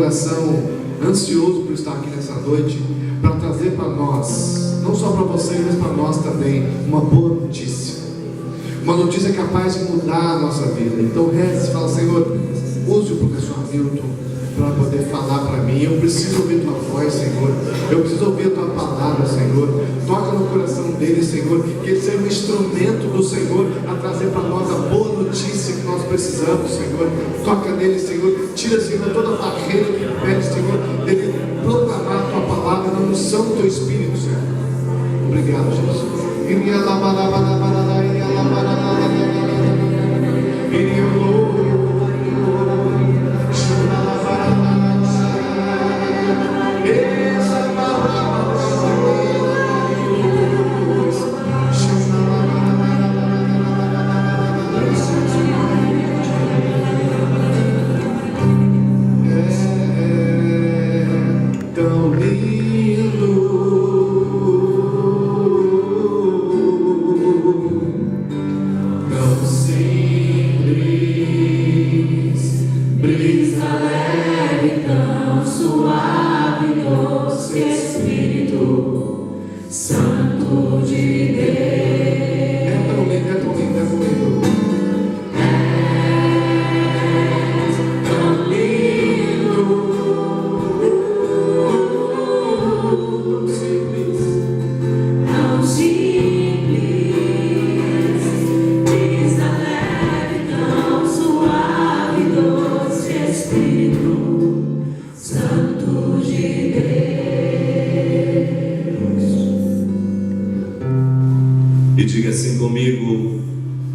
coração ansioso por estar aqui nessa noite, para trazer para nós, não só para vocês, mas para nós também, uma boa notícia. Uma notícia capaz de mudar a nossa vida. Então reze e fala: Senhor, use o professor Hamilton para poder falar para mim. Eu preciso ouvir tua voz, Senhor. Eu preciso ouvir a tua palavra, Senhor. Toca no coração dele, Senhor, que ele seja um instrumento do Senhor a trazer para nós a boa notícia que nós precisamos, Senhor. Toca nele, Senhor. Tira, Senhor, toda a barreira que impede, Senhor, dele proclamar a tua palavra na unção do teu Espírito, Senhor. Obrigado, Jesus.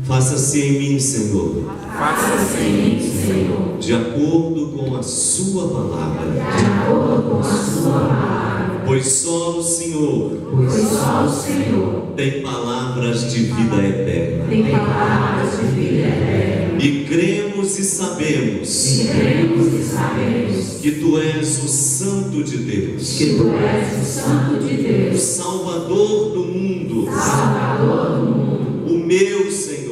Faça-se em mim, Senhor. Faça-se em mim, Senhor. De acordo com a sua palavra. De acordo com a sua palavra. Pois só o Senhor. Pois só o Senhor tem palavras de vida eterna. Tem palavras de vida eterna. E cremos e sabemos. E cremos e sabemos que tu és o Santo de Deus. Que tu és o Santo de Deus. O Salvador do mundo. Salvador do mundo. O meu Senhor.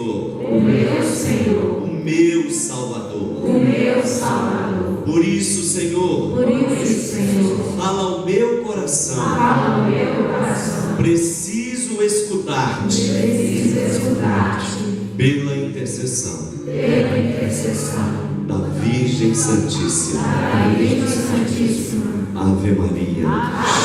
O meu Senhor. O meu Salvador. O meu Salvador. Por isso, Senhor. Por isso, Senhor. Fala ao meu coração. Fala ao meu coração. Preciso escutar-te. Preciso escutar-te. Pela intercessão. Pela intercessão da Virgem Santíssima. Da Virgem Santíssima. Ave Maria,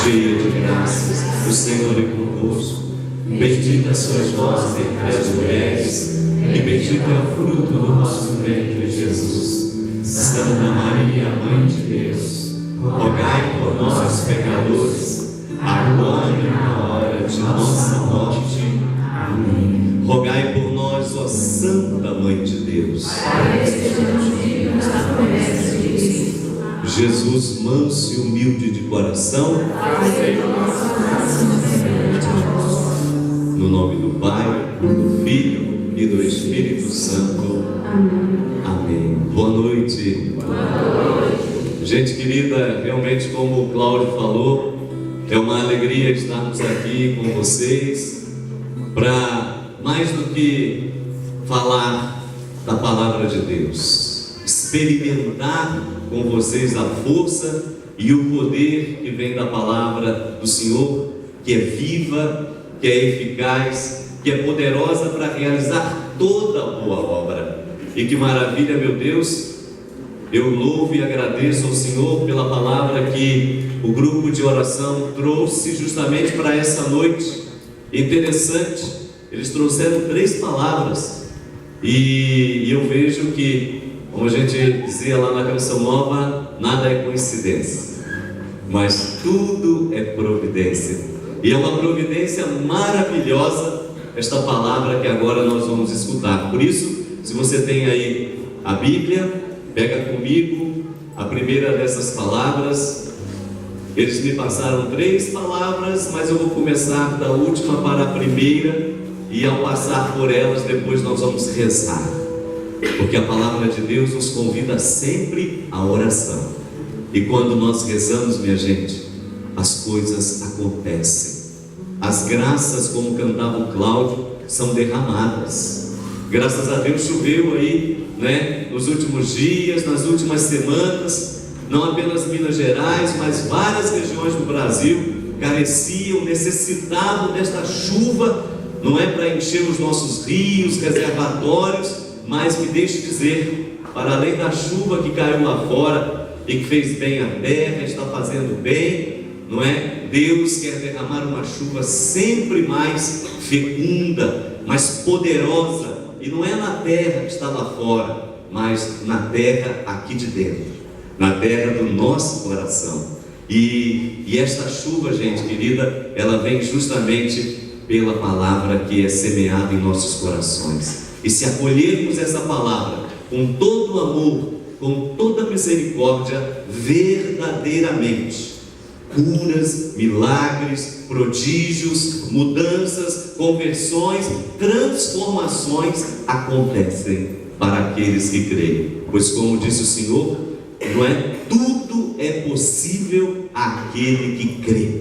cheia de graças, o Senhor é convosco. Bendita sois vós entre as mulheres, e bendito é o fruto do nosso ventre, Jesus. Santa Maria, Mãe de Deus, rogai por nós, pecadores, agora e na hora de nossa morte. Amém. Rogai por nós, ó Santa Mãe de Deus, para que sejamos dignos da promessa de Cristo. Jesus, manso e humilde de coração, fazei o nosso coração semelhante ao vosso. No nome do Pai, do Filho e do Espírito Santo. Amém. Amém. Boa noite. Boa noite. Gente querida, realmente, como o Cláudio falou, é uma alegria estarmos aqui com vocês para, mais do que falar da palavra de Deus, experimentar com vocês a força e o poder que vem da palavra do Senhor, que é viva, que é eficaz, que é poderosa para realizar toda a boa obra. E que maravilha, meu Deus! Eu louvo e agradeço ao Senhor pela palavra que o grupo de oração trouxe justamente para essa noite. Interessante, eles trouxeram 3 palavras e eu vejo que, como a gente dizia lá na Canção Nova, nada é coincidência, mas tudo é providência. E é uma providência maravilhosa esta palavra que agora nós vamos escutar. Por isso, se você tem aí a Bíblia, pega comigo a primeira dessas palavras. Eles me passaram 3 palavras, mas eu vou começar da última para a primeira, e ao passar por elas, depois nós vamos rezar, porque a palavra de Deus nos convida sempre à oração. E quando nós rezamos, minha gente, as coisas acontecem. As graças, como cantava o Cláudio, são derramadas. Graças a Deus choveu aí, né, nos últimos dias, nas últimas semanas, não apenas Minas Gerais, mas várias regiões do Brasil careciam, necessitavam desta chuva, não é para encher os nossos rios, reservatórios, mas me deixe dizer, para além da chuva que caiu lá fora e que fez bem à terra, está fazendo bem, não é? Deus quer derramar uma chuva sempre mais fecunda, mais poderosa, e não é na terra que está lá fora, mas na terra aqui de dentro, na terra do nosso coração. E esta chuva, gente querida, ela vem justamente pela palavra que é semeada em nossos corações. E se acolhermos essa palavra com todo o amor, com toda a misericórdia, verdadeiramente, curas, milagres, prodígios, mudanças, conversões, transformações acontecem para aqueles que creem. Pois como disse o Senhor, não é? Tudo é possível àquele que crê.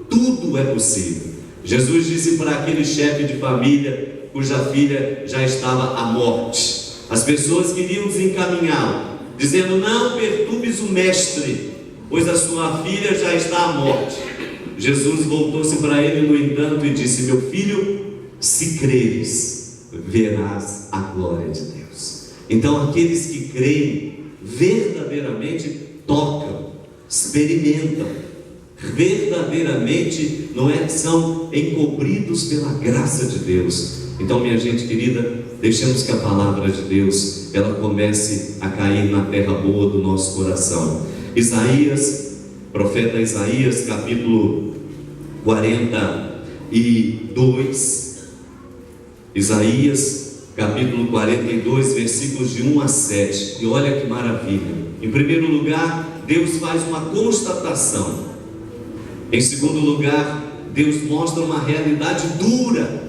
Tudo é possível. Jesus disse para aquele chefe de família cuja filha já estava à morte. As pessoas queriam desencaminhá-lo, dizendo: não perturbes o mestre, pois a sua filha já está à morte. Jesus voltou-se para ele, no entanto, e disse: meu filho, se creres, verás a glória de Deus. Então aqueles que creem verdadeiramente tocam, experimentam, verdadeiramente, não é, são encobridos pela graça de Deus. Então, minha gente querida, deixemos que a palavra de Deus, ela comece a cair na terra boa do nosso coração. Isaías, profeta Isaías, capítulo 42, Isaías, capítulo 42, versículos de 1 a 7, e olha que maravilha. Em primeiro lugar, Deus faz uma constatação. Em segundo lugar, Deus mostra uma realidade dura.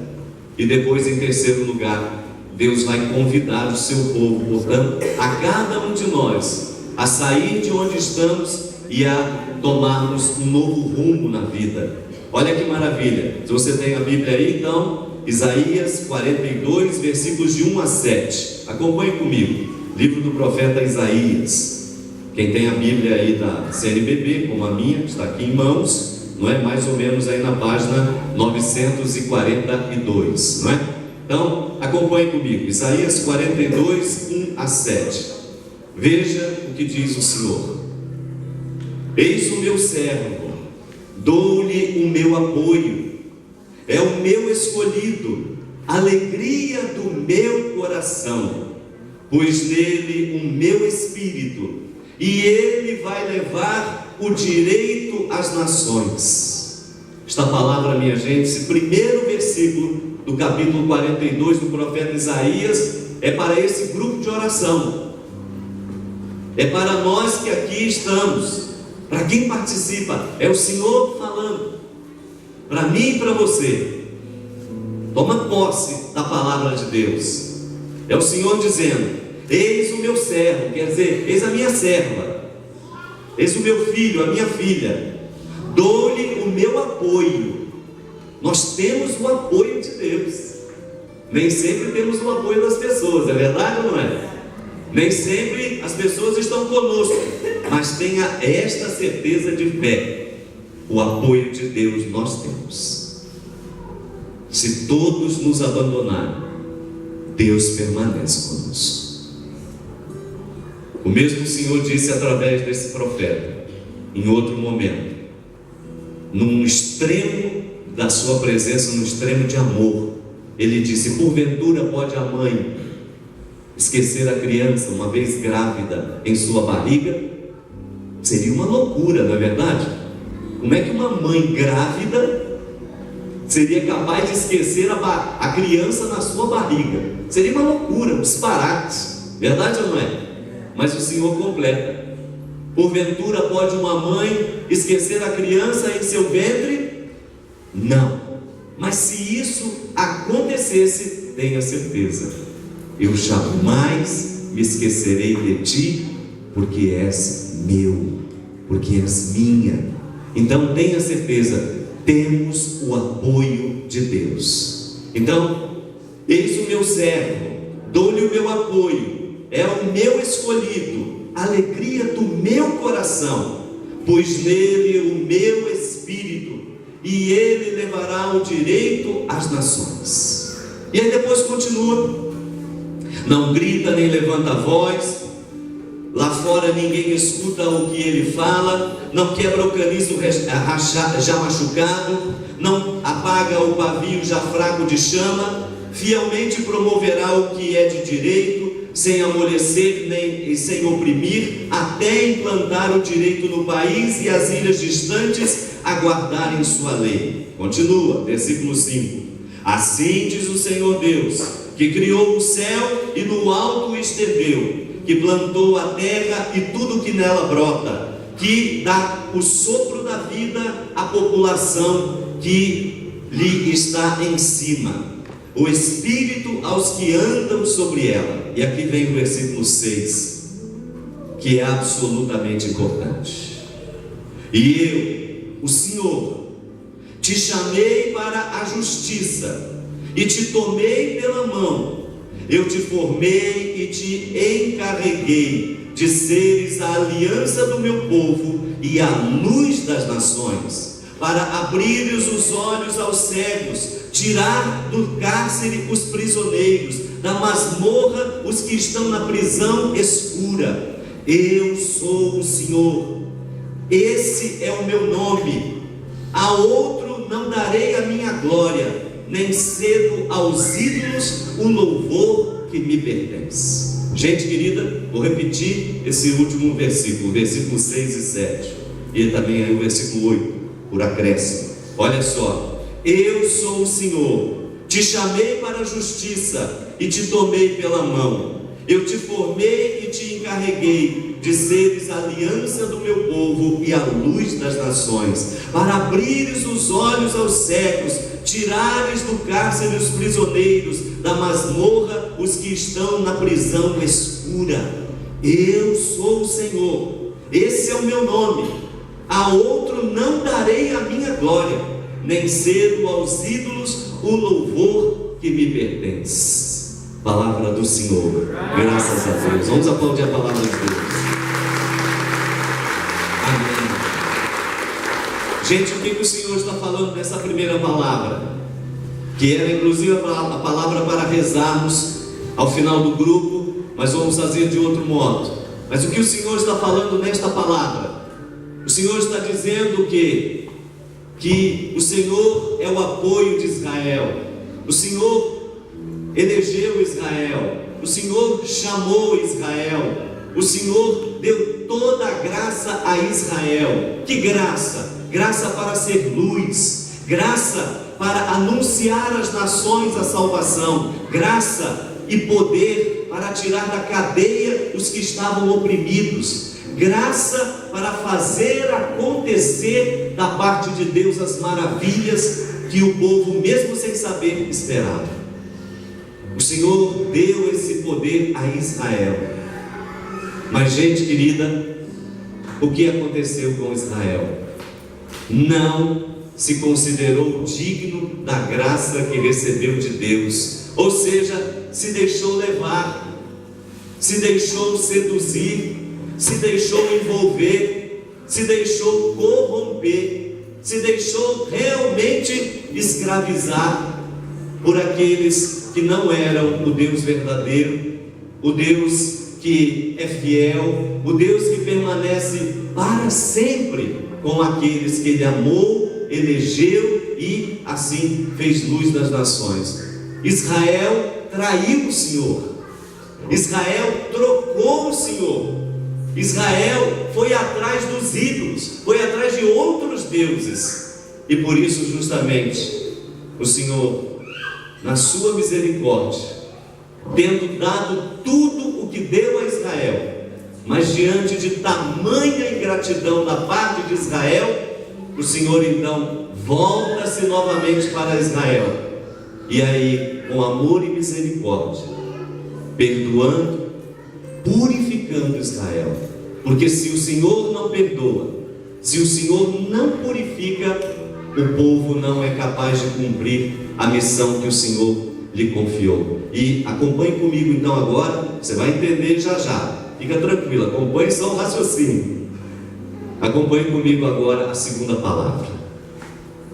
E depois, em terceiro lugar, Deus vai convidar o seu povo, portanto, a cada um de nós, a sair de onde estamos e a tomarmos um novo rumo na vida. Olha que maravilha. Se você tem a Bíblia aí, então, Isaías 42, versículos de 1 a 7. Acompanhe comigo. Livro do profeta Isaías. Quem tem a Bíblia aí da CNBB, como a minha, está aqui em mãos, não é? Mais ou menos aí na página 942, não é? Então, acompanhe comigo. Isaías 42, 1 a 7. Veja o que diz o Senhor: eis o meu servo, dou-lhe o meu apoio, é o meu escolhido, alegria do meu coração, pois nele o meu espírito, e ele vai levar o direito às nações. Esta palavra, minha gente, esse primeiro versículo do capítulo 42 do profeta Isaías, é para esse grupo de oração, é para nós que aqui estamos, para quem participa. É o Senhor falando para mim e para você. Toma posse da palavra de Deus. É o Senhor dizendo: eis o meu servo, quer dizer, eis a minha serva, eis o meu filho, a minha filha, dou-lhe o meu apoio. Nós temos o apoio de Deus. Nem sempre temos o apoio das pessoas, é verdade ou não é? Nem sempre as pessoas estão conosco, mas tenha esta certeza de fé: o apoio de Deus nós temos. Se todos nos abandonarem, Deus permanece conosco. O mesmo Senhor disse através desse profeta, em outro momento, num extremo da sua presença, num extremo de amor, ele disse: porventura pode a mãe esquecer a criança uma vez grávida em sua barriga? Seria uma loucura, não é verdade? Como é que uma mãe grávida seria capaz de esquecer a criança na sua barriga? Seria uma loucura, um disparate, verdade ou não é? Mas o Senhor completa: porventura pode uma mãe esquecer a criança em seu ventre? Não. Mas se isso acontecesse, tenha certeza, eu jamais me esquecerei de ti, porque és meu, porque és minha. Então tenha certeza, temos o apoio de Deus. Então, eis o meu servo, dou-lhe o meu apoio, é o meu escolhido, alegria do meu coração, pois nele o meu espírito, e ele levará o direito às nações. E aí depois continua: não grita nem levanta a voz, lá fora ninguém escuta o que ele fala, não quebra o caniço já machucado, não apaga o pavio já fraco de chama, fielmente promoverá o que é de direito, sem amolecer nem sem oprimir, até implantar o direito no país e as ilhas distantes aguardarem sua lei. Continua, versículo 5: assim diz o Senhor Deus, que criou o céu e no alto o estendeu, que plantou a terra e tudo que nela brota, que dá o sopro da vida à população que lhe está em cima, o Espírito aos que andam sobre ela. E aqui vem o versículo 6, que é absolutamente importante: e eu, o Senhor, te chamei para a justiça, e te tomei pela mão, eu te formei e te encarreguei de seres a aliança do meu povo e a luz das nações, para abrires os olhos aos cegos, tirar do cárcere os prisioneiros, da masmorra os que estão na prisão escura. Eu sou o Senhor, esse é o meu nome, a outro não darei a minha glória, nem cedo aos ídolos o louvor que me pertence. Gente querida, vou repetir esse último versículo, versículo 6 e 7, e também aí o versículo 8, por acréscimo. Olha só: eu sou o Senhor, te chamei para a justiça e te tomei pela mão, eu te formei e te encarreguei de seres a aliança do meu povo e a luz das nações, para abrires os olhos aos cegos, tirares do cárcere os prisioneiros, da masmorra os que estão na prisão escura. Eu sou o Senhor, esse é o meu nome, a outro não darei a minha glória, nem cedo aos ídolos o louvor que me pertence. Palavra do Senhor, graças a Deus. Vamos aplaudir a palavra de Deus. Amém. Gente, o que o Senhor está falando nessa primeira palavra? Que era inclusive a palavra para rezarmos ao final do grupo, mas vamos fazer de outro modo. Mas o que o Senhor está falando nesta palavra? O Senhor está dizendo que o Senhor é o apoio de Israel, o Senhor elegeu Israel, o Senhor chamou Israel, o Senhor deu toda a graça a Israel. Que graça? Graça para ser luz, graça para anunciar às nações a salvação, graça e poder para tirar da cadeia os que estavam oprimidos, graça para fazer acontecer da parte de Deus as maravilhas que o povo, mesmo sem saber, esperava. O Senhor deu esse poder a Israel. Mas, gente querida, o que aconteceu com Israel? Não se considerou digno da graça que recebeu de Deus, ou seja, se deixou levar, se deixou seduzir, se deixou envolver, se deixou corromper, se deixou realmente escravizar por aqueles que não eram o Deus verdadeiro, o Deus que é fiel, o Deus que permanece para sempre com aqueles que Ele amou, elegeu e assim fez luz das nações. Israel traiu o Senhor, Israel trocou o Senhor, Israel foi atrás dos ídolos, foi atrás de outros deuses, e por isso justamente o Senhor, na sua misericórdia, tendo dado tudo o que deu a Israel, mas diante de tamanha ingratidão da parte de Israel, o Senhor então volta-se novamente para Israel, e aí com amor e misericórdia, perdoando, purificando Israel, porque se o Senhor não perdoa, se o Senhor não purifica, o povo não é capaz de cumprir a missão que o Senhor lhe confiou. E acompanhe comigo então agora, você vai entender já já. Fica tranquilo, acompanhe só o raciocínio. Acompanhe comigo agora a segunda palavra.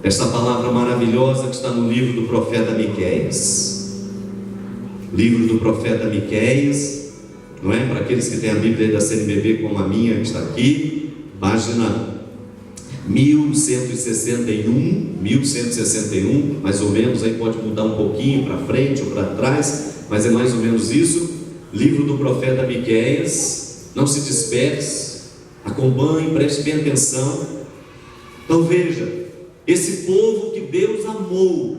Esta palavra maravilhosa que está no livro do profeta Miqueias. Livro do profeta Miqueias, não é? Para aqueles que têm a Bíblia da CNBB como a minha, que está aqui, página 1161, mais ou menos, aí pode mudar um pouquinho para frente ou para trás, mas é mais ou menos isso. Livro do profeta Miqueias. Não se disperse, acompanhe, preste bem atenção. Então veja, esse povo que Deus amou,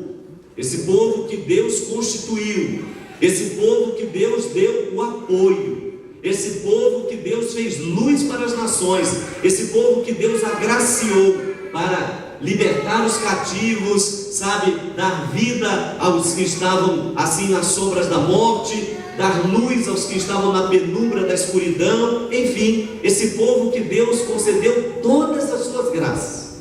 esse povo que Deus constituiu, esse povo que Deus deu o apoio, esse povo que Deus fez luz para as nações, esse povo que Deus agraciou para libertar os cativos, sabe, dar vida aos que estavam assim nas sombras da morte, dar luz aos que estavam na penumbra da escuridão, enfim, esse povo que Deus concedeu todas as suas graças.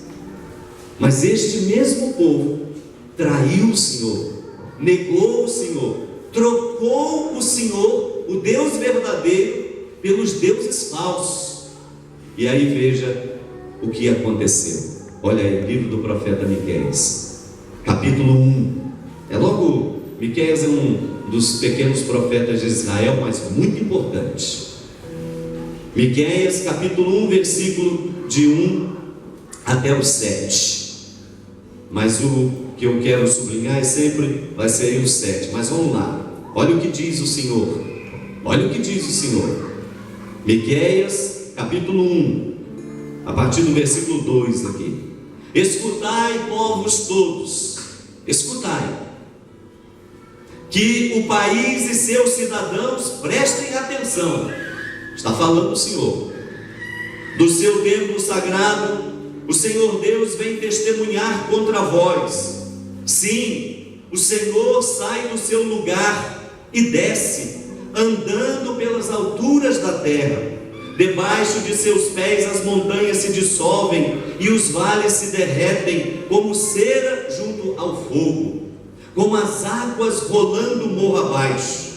Mas este mesmo povo traiu o Senhor, negou o Senhor, trocou o Senhor, o Deus verdadeiro, pelos deuses falsos. E aí veja o que aconteceu. Olha aí, livro do profeta Miqueias, capítulo 1. Miqueias é um dos pequenos profetas de Israel, mas muito importante. Miqueias, capítulo 1, versículo de 1 até o 7. Mas o que eu quero sublinhar sempre vai ser aí o 7. Mas vamos lá. Olha o que diz o Senhor. Olha o que diz o Senhor. Miqueias, capítulo 1, a partir do versículo 2 aqui. Escutai, povos todos, escutai, que o país e seus cidadãos prestem atenção. Está falando o Senhor. Do seu templo sagrado, o Senhor Deus vem testemunhar contra vós. Sim, o Senhor sai do seu lugar e desce, andando pelas alturas da terra. Debaixo de seus pés as montanhas se dissolvem e os vales se derretem como cera junto ao fogo, como as águas rolando morro abaixo.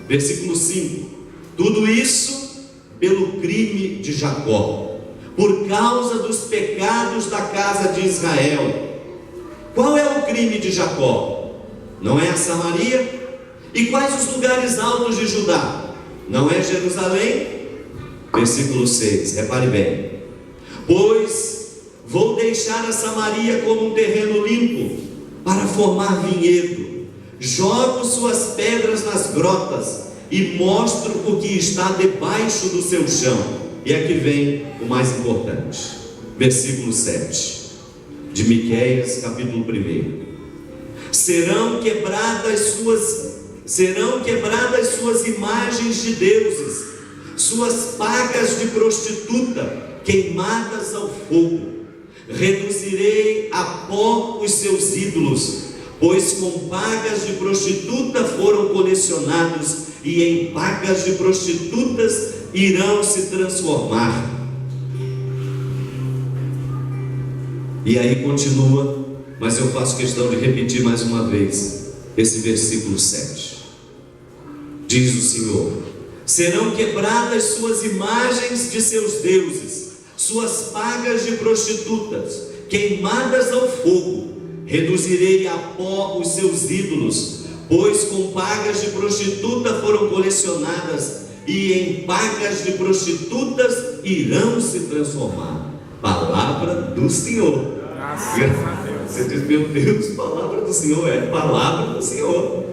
Versículo 5. Tudo isso pelo crime de Jacó, por causa dos pecados da casa de Israel. Qual é o crime de Jacó? Não é a Samaria? E quais os lugares altos de Judá? Não é Jerusalém? Versículo 6, repare bem. Pois vou deixar a Samaria como um terreno limpo, para formar vinhedo. Jogo suas pedras nas grotas e mostro o que está debaixo do seu chão. E aqui vem o mais importante. Versículo 7 de Miqueias, capítulo 1. Serão quebradas suas imagens de deuses, suas pagas de prostituta queimadas ao fogo. Reduzirei a pó os seus ídolos, pois com pagas de prostituta foram colecionados, e em pagas de prostitutas irão se transformar. E aí continua, mas eu faço questão de repetir mais uma vez esse versículo 7. Diz o Senhor: serão quebradas suas imagens de seus deuses, suas pagas de prostitutas queimadas ao fogo. Reduzirei a pó os seus ídolos, pois com pagas de prostituta foram colecionadas, e em pagas de prostitutas irão se transformar. Palavra do Senhor. Você diz, meu Deus, palavra do Senhor, é palavra do Senhor.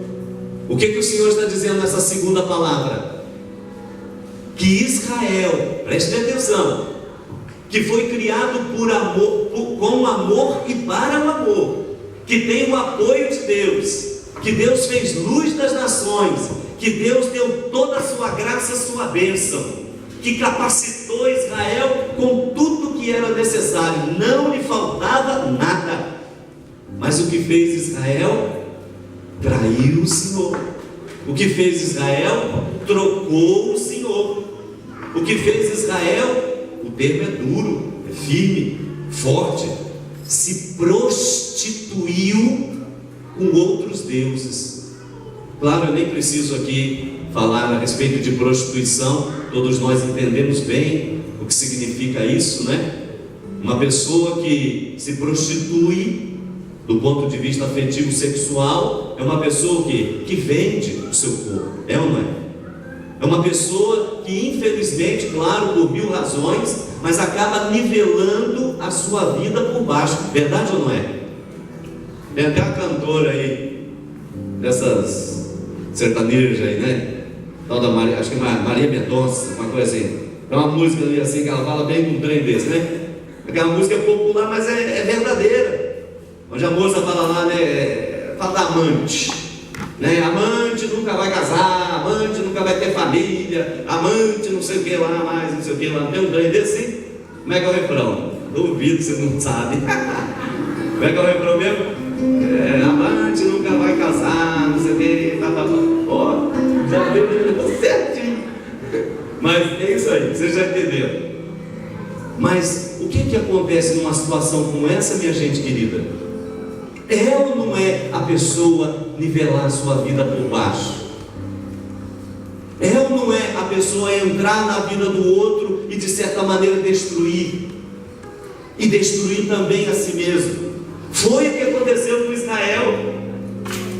O que o Senhor está dizendo nessa segunda palavra? Que Israel, preste atenção, que foi criado por amor, com amor e para o amor, que tem o apoio de Deus, que Deus fez luz das nações, que Deus deu toda a sua graça, a sua bênção, que capacitou Israel com tudo que era necessário, não lhe faltava nada. Mas o que fez Israel? Traiu o Senhor. O que fez Israel? Trocou o Senhor. O que fez Israel? O termo é duro, é firme, forte. Se prostituiu com outros deuses. Claro, eu nem preciso aqui falar a respeito de prostituição. Todos nós entendemos bem o que significa isso, né? Uma pessoa que se prostitui do ponto de vista afetivo sexual é uma pessoa que vende o seu corpo, é ou não é? É uma pessoa que, infelizmente, claro, por 1000 razões, mas acaba nivelando a sua vida por baixo. Verdade ou não é? Tem até a cantora aí, dessas sertanejas aí, né? Tal da Maria, acho que Maria Mendonça, uma coisa assim. Tem uma música ali assim que ela fala bem com um trem desse, né? Aquela música é popular, mas é verdadeira. Onde a moça fala lá, né? Fala da amante, né? Amante nunca vai casar, amante nunca vai ter família, amante não sei o que lá, mais não sei o que lá. Tem um trem desse? Como é que é o refrão? Duvido, você não sabe. Como é que é o refrão mesmo? Amante nunca vai casar, não sei o que, ó, já deu certinho. Mas é isso aí, você já entendeu. Mas o que acontece numa situação como essa, minha gente querida? É ou não é a pessoa nivelar a sua vida por baixo? É ou não é a pessoa entrar na vida do outro e de certa maneira destruir? E destruir também a si mesmo. Foi o que aconteceu com Israel.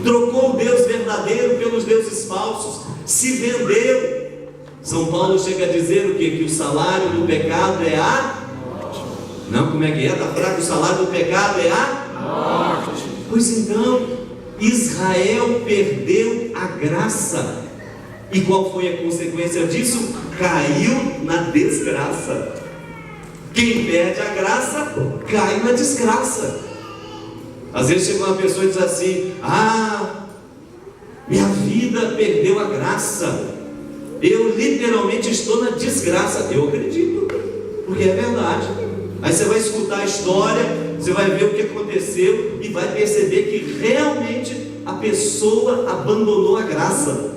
Trocou o Deus verdadeiro pelos deuses falsos, se vendeu. São Paulo chega a dizer o quê? Que o salário do pecado é a morte. Não, como é que é? Está fraco? O salário do pecado é a morte. Pois então, Israel perdeu a graça. E qual foi a consequência disso? Caiu na desgraça. Quem perde a graça, cai na desgraça. Às vezes chega uma pessoa e diz assim: minha vida perdeu a graça, eu literalmente estou na desgraça. Eu acredito, porque é verdade. Aí você vai escutar a história, você vai ver o que aconteceu e vai perceber que realmente a pessoa abandonou a graça.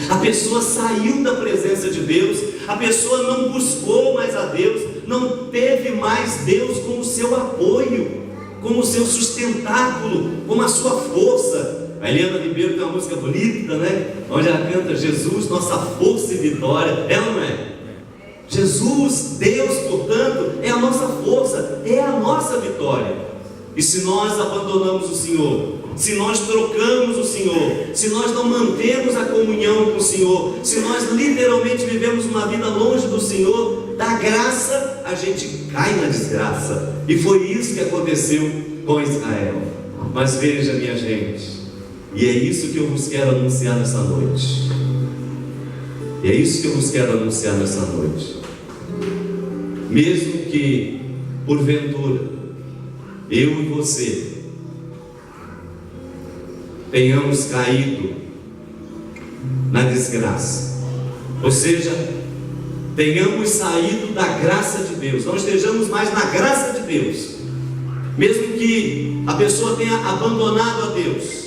A pessoa saiu da presença de Deus, a pessoa não buscou mais a Deus, não teve mais Deus como seu apoio, como o seu sustentáculo, como a sua força. A Eliana Ribeiro tem uma música bonita, né? Onde ela canta: Jesus, nossa força e vitória. É ou não é? Jesus, Deus, portanto, é a nossa força, é a nossa vitória. E se nós abandonamos o Senhor, se nós trocamos o Senhor, se nós não mantemos a comunhão com o Senhor, se nós literalmente vivemos uma vida longe do Senhor, da graça, a gente cai na desgraça. E foi isso que aconteceu com Israel. Mas veja, minha gente, e é isso que eu vos quero anunciar nessa noite. E é isso que eu vos quero anunciar nessa noite. Mesmo que, porventura, eu e você tenhamos caído na desgraça, ou seja, tenhamos saído da graça de Deus, não estejamos mais na graça de Deus, mesmo que a pessoa tenha abandonado a Deus,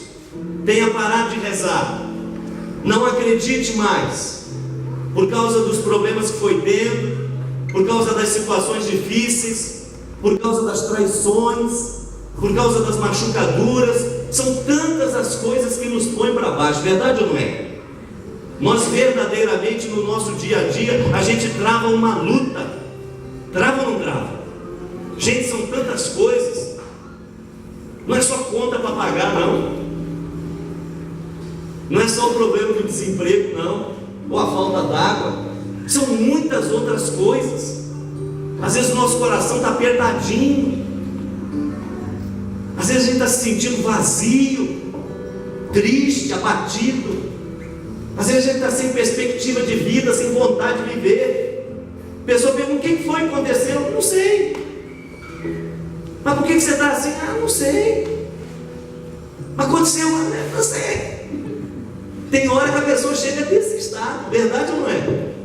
tenha parado de rezar, não acredite mais, por causa dos problemas que foi tendo, por causa das situações difíceis, por causa das traições, por causa das machucaduras. São tantas as coisas que nos põem para baixo, verdade ou não é? Nós verdadeiramente no nosso dia a dia, a gente trava uma luta. Trava ou não trava? Gente, são tantas coisas. Não é só conta para pagar, não. Não é só o problema do desemprego, não, ou a falta d'água. São muitas outras coisas. Às vezes o nosso coração está apertadinho, às vezes a gente está se sentindo vazio, triste, abatido. Às vezes a gente está sem perspectiva de vida, sem vontade de viver. A pessoa pergunta: o que foi que aconteceu? Não sei. Mas por que você está assim? Não sei. Mas aconteceu, não sei. Tem hora que a pessoa chega desse estado, verdade ou não é?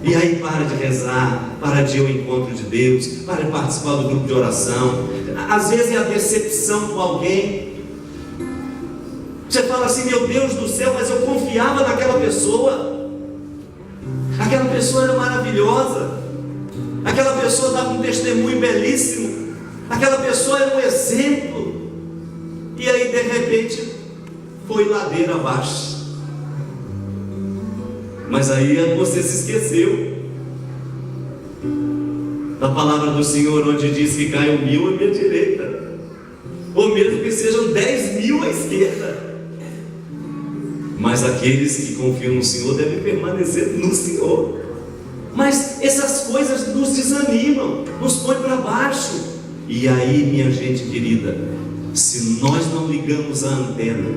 E aí para de rezar, para de ir ao encontro de Deus, para de participar do grupo de oração. Às vezes é a decepção com alguém. Você fala assim: meu Deus do céu, mas eu confiava naquela pessoa. Aquela pessoa era maravilhosa. Aquela pessoa dava um testemunho belíssimo. Aquela pessoa era um exemplo. E aí de repente foi ladeira abaixo. Mas aí você se esqueceu da palavra do Senhor, onde diz que caiam 1000 à minha direita, ou mesmo que sejam 10.000 à esquerda, mas aqueles que confiam no Senhor devem permanecer no Senhor. Mas essas coisas nos desanimam, nos põem para baixo. E aí, minha gente querida, se nós não ligamos a antena,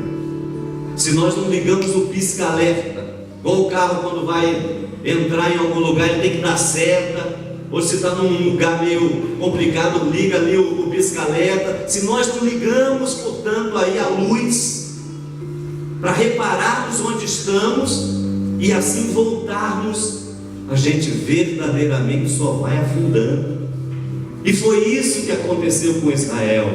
se nós não ligamos o pisca-alerta, igual o carro quando vai entrar em algum lugar, ele tem que dar seta, ou se está num lugar meio complicado, liga ali o pisca-alerta. Se nós não ligamos, portanto, aí a luz, para repararmos onde estamos e assim voltarmos, a gente verdadeiramente só vai afundando. E foi isso que aconteceu com Israel.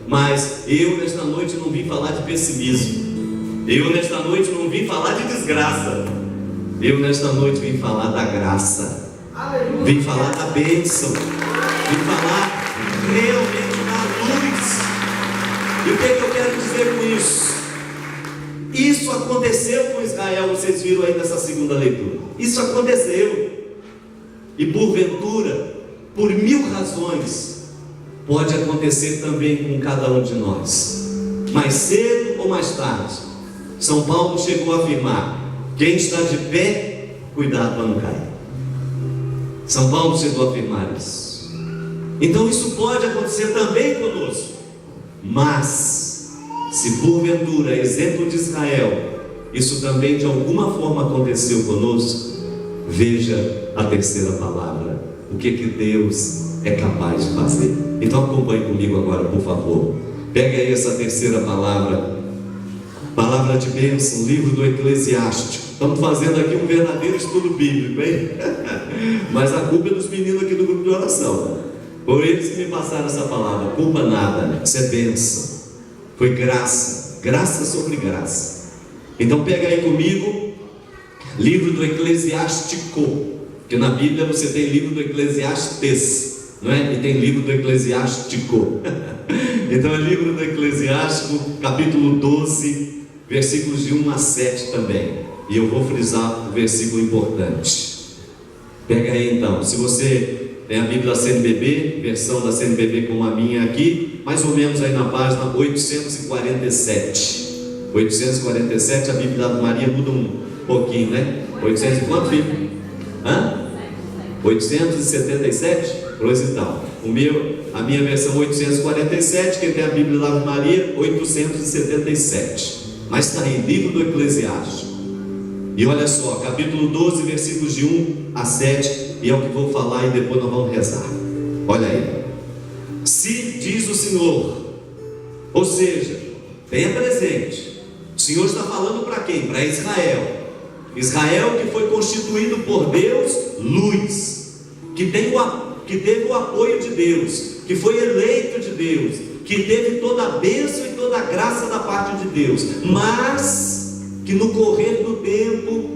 Mas eu nesta noite não vim falar de pessimismo, eu nesta noite não vim falar de desgraça, eu nesta noite vim falar da graça, vim falar da bênção, vim falar realmente da luz. E o que é que eu quero dizer com isso? Isso aconteceu com Israel, vocês viram aí nessa segunda leitura. Isso aconteceu. E porventura, por 1000 razões, pode acontecer também com cada um de nós. Mais cedo ou mais tarde, São Paulo chegou a afirmar: quem está de pé, cuidado para não cair. São Paulo chegou a afirmar isso. Então isso pode acontecer também conosco. Mas se porventura, exemplo de Israel, isso também de alguma forma aconteceu conosco, veja a terceira palavra, o que Deus é capaz de fazer. Então acompanhe comigo agora, por favor. Pega aí essa terceira palavra, palavra de bênção, livro do Eclesiástico. Estamos fazendo aqui um verdadeiro estudo bíblico, hein? Mas a culpa é dos meninos aqui do grupo de oração, por eles que me passaram essa palavra. Culpa nada, isso é bênção. Foi graça, graça sobre graça. Então pega aí comigo, livro do Eclesiástico, que na Bíblia você tem livro do Eclesiastes, não é? E tem livro do Eclesiástico. Então é livro do Eclesiástico, capítulo 12, versículos de 1 a 7 também. E eu vou frisar um versículo importante. Pega aí então, se você tem a Bíblia CNBB, versão da CNBB como a minha aqui, mais ou menos aí na página 847. 847, a Bíblia da Ave Maria muda um pouquinho, né? 800 e quanto, filho? 877? Pois então, a minha versão 847, quem tem a Bíblia da Ave Maria, 877. Mas está aí, livro do Eclesiástico. E olha só, capítulo 12, versículos de 1 a 7, e é o que vou falar e depois nós vamos rezar. Olha aí. Se diz o Senhor, ou seja, tenha presente, o Senhor está falando para quem? Para Israel. Israel que foi constituído por Deus, luz, que teve o apoio de Deus, que foi eleito de Deus, que teve toda a bênção e toda a graça da parte de Deus, mas que no correr do tempo,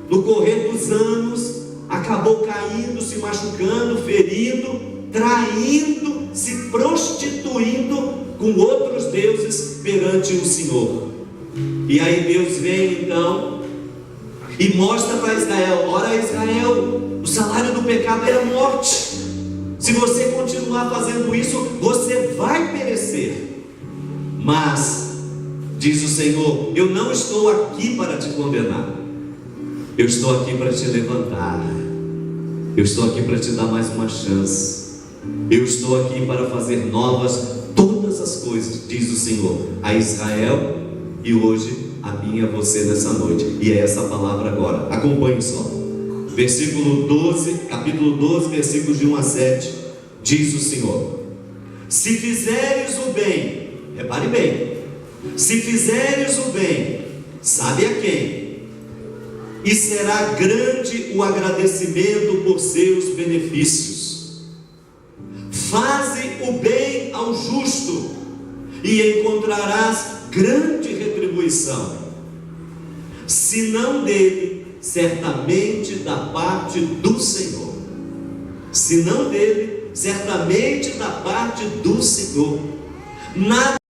no correr dos anos, acabou caindo, se machucando, ferindo, traindo, se prostituindo com outros deuses perante o Senhor. E aí Deus vem então e mostra para Israel: ora, Israel, o salário do pecado é a morte. Se você continuar fazendo isso, você vai perecer. Mas diz o Senhor: eu não estou aqui para te condenar, eu estou aqui para te levantar, eu estou aqui para te dar mais uma chance, eu estou aqui para fazer novas todas as coisas, diz o Senhor a Israel, e hoje a mim e a você nessa noite. E é essa palavra agora, acompanhe só. Versículo 12, capítulo 12, versículos de 1 a 7, diz o Senhor: se fizeres o bem, repare bem, se fizeres o bem, sabe a quem? E será grande o agradecimento por seus benefícios. Faze o bem ao justo, e encontrarás grande retribuição, se não dele, certamente da parte do Senhor. Se não dele, certamente da parte do Senhor. Nada